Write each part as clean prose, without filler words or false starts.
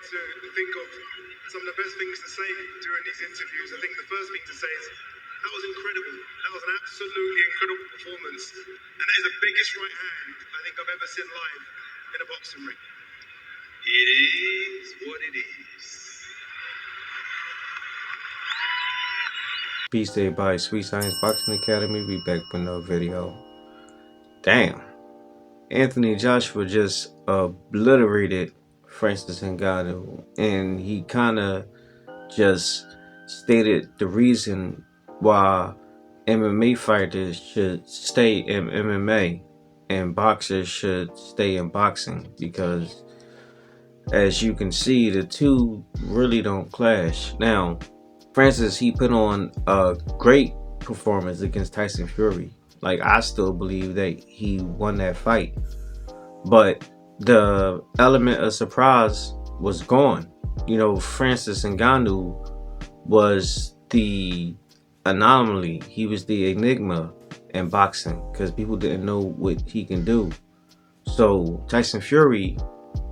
to think of some of the best things to say during these interviews, I think the first thing to say is that was incredible. That was an absolutely incredible performance. And that is the biggest right hand I think I've ever seen live in a boxing ring. It is what it is. Peace to everybody, Sweet Science Boxing Academy. We back with another video. Damn. Anthony Joshua just obliterated Francis Ngannou, and he kind of just stated the reason why MMA fighters should stay in MMA and boxers should stay in boxing, because as you can see, the two really don't clash. Now, Francis, he put on a great performance against Tyson Fury. Like, I still believe that he won that fight, but the element of surprise was gone. You know, Francis Ngannou was the anomaly. He was the enigma in boxing because people didn't know what he can do. So Tyson Fury,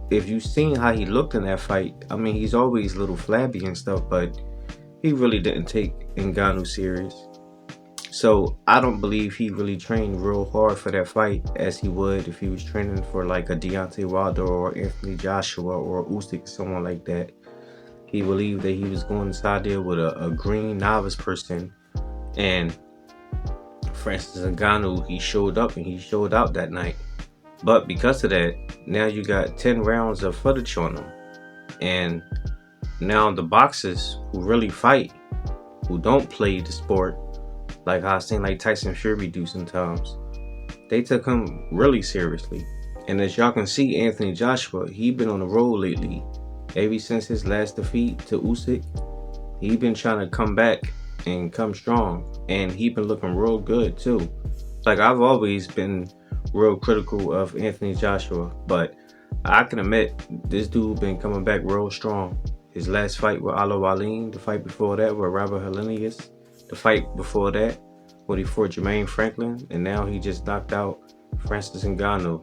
if you've seen how he looked in that fight, I mean, he's always a little flabby and stuff, but he really didn't take Ngannou serious. So I don't believe he really trained real hard for that fight as he would if he was training for like a Deontay Wilder or Anthony Joshua or Usyk, someone like that. He believed that he was going inside there with a green novice person, and Francis Ngannou, he showed up and he showed out that night. But because of that, now you got 10 rounds of footage on him. And now the boxers who really fight, who don't play the sport, like I seen like Tyson Fury do sometimes, they took him really seriously. And as y'all can see, Anthony Joshua, he been on the road lately. Ever since his last defeat to Usyk, he been trying to come back and come strong. And he been looking real good too. Like, I've always been real critical of Anthony Joshua, but I can admit this dude been coming back real strong. His last fight with Alo Aline, the fight before that with Robert Helenius, the fight before that when he fought Jermaine Franklin, and now he just knocked out Francis Ngannou,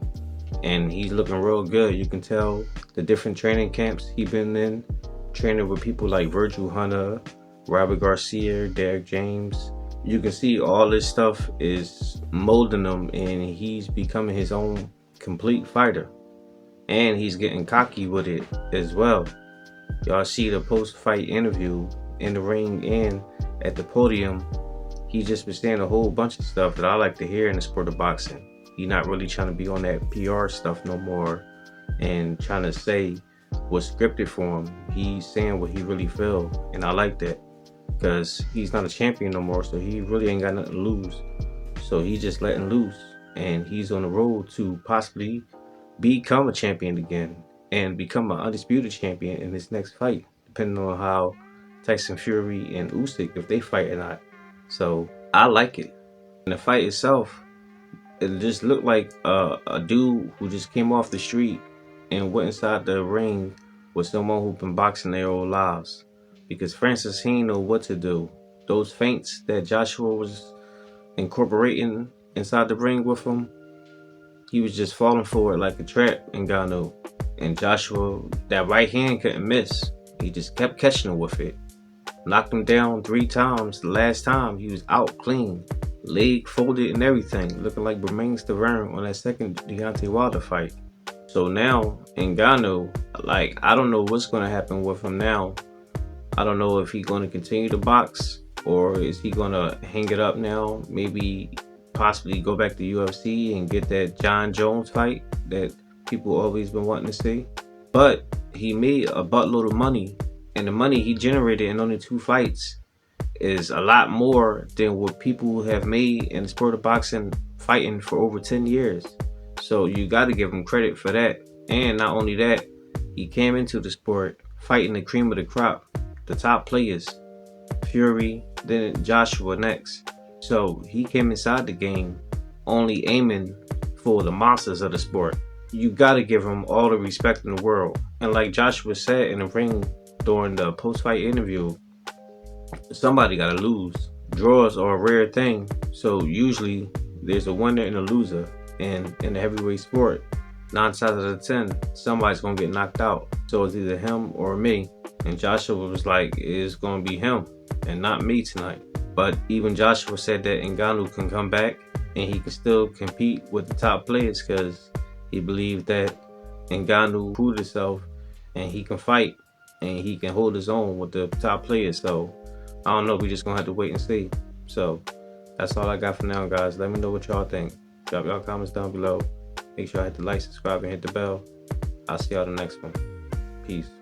and he's looking real good. You can tell the different training camps he been in, training with people like Virgil Hunter, Robert Garcia, Derek James. You can see all this stuff is molding him, and he's becoming his own complete fighter, and he's getting cocky with it as well. Y'all see the post-fight interview in the ring and at the podium. He just been saying a whole bunch of stuff that I like to hear in the sport of boxing. He's not really trying to be on that PR stuff no more and trying to say what's scripted for him. He's saying what he really feel, and I like that, because he's not a champion no more, so he really ain't got nothing to lose. So he's just letting loose, and he's on the road to possibly become a champion again and become an undisputed champion in his next fight, depending on how Tyson Fury and Usyk, if they fight or not. So I like it. And the fight itself, it just looked like a dude who just came off the street and went inside the ring with someone who's been boxing their whole lives. Because Francis, he didn't know what to do. Those feints that Joshua was incorporating inside the ring with him, he was just falling for it like a trap in Ngannou. And Joshua, that right hand couldn't miss. He just kept catching him with it. Knocked him down 3 times. The last time, he was out clean. Leg folded and everything. Looking like Bermain Stavern on that second Deontay Wilder fight. So now, Ngannou, like, I don't know what's going to happen with him now. I don't know if he's going to continue to box, or is he going to hang it up now? Maybe possibly go back to UFC and get that John Jones fight that people always been wanting to see. But he made a buttload of money, and the money he generated in only 2 fights is a lot more than what people have made in the sport of boxing fighting for over 10 years. So you got to give him credit for that. And not only that, he came into the sport fighting the cream of the crop, the top players, Fury, then Joshua next. So he came inside the game only aiming for the monsters of the sport. You gotta give him all the respect in the world. And like Joshua said in the ring during the post-fight interview, somebody gotta lose. Draws are a rare thing, so usually there's a winner and a loser in the heavyweight sport. 9 times out of 10, somebody's gonna get knocked out. So it's either him or me. And Joshua was like, it's gonna be him and not me tonight. But even Joshua said that Ngannou can come back and he can still compete with the top players because he believed that Ngannou proved himself and he can fight and he can hold his own with the top players. So I don't know. We just gonna have to wait and see. So that's all I got for now, guys. Let me know what y'all think. Drop y'all comments down below. Make sure I hit the like, subscribe, and hit the bell. I'll see y'all the next one. Peace.